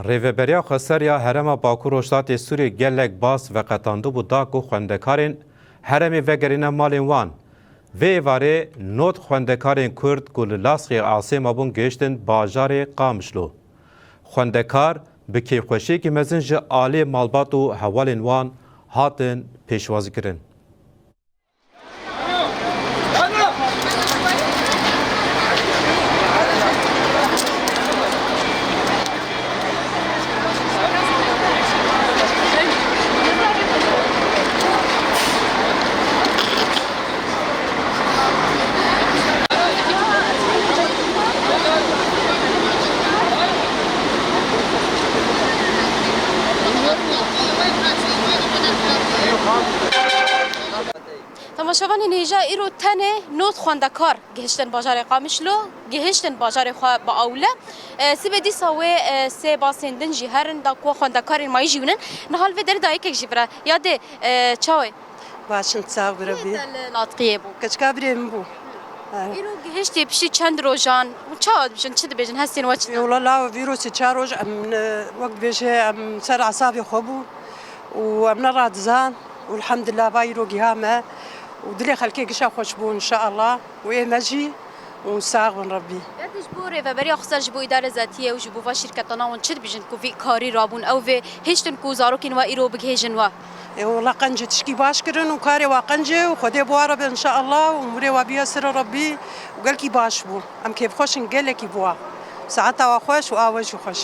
Rêveberiya Xweseriya Herêma Bakur Rojdatê Sûriyê gelek bas veqetandî bû da ku xwendekarên herêmê vegerîne malên wan. Vê êvarê not xwendekarên Kurd ku li Lasxê asêma bûn gihiştin bajarê Qamişlo. Xwendekar bi kêfxweşiyekî mezin ji aliyê malbat û hewalên wan hatin pêşwazîkirin. تماشاوان نیجا ایرو تنه نوت خواندکار گهشتن بازار قامشلو گهشتن بازار خوا با اوله سبدی سوی سه باسندن جهرن دا کو خواندکار مای جونن نهال و در دایک جبره یاد چاوی باشن ساغ بربی ناطقیه بو کچکا بریم بو ایرو گهشتی بشی چند روزان چاود بشن چه دبیجن هستین وقت والله لا فيروس تشارج ام وقت بيجي ام سر اعصابي خبو وام نرادزان والحمد لله بايرو قيامه ودري خلكي قشا خوشبو ان شاء الله ويمجي ونساغ من ربي یادش بوره و بری اخسر جبو اداره ذاتیه و جبو شرکتانا و چه بجن کو في کاری رابون او و هشتن کو زاروکین و ایرو بگهجن و والله قنجه تشكي باشكرن وكاري وقنجه وخدي بوارب ان شاء الله ومري وبيا سر ربي وقال كي باشبو ام كيف خوش نقال لك بوا ساعتها وخوش واوج وخوش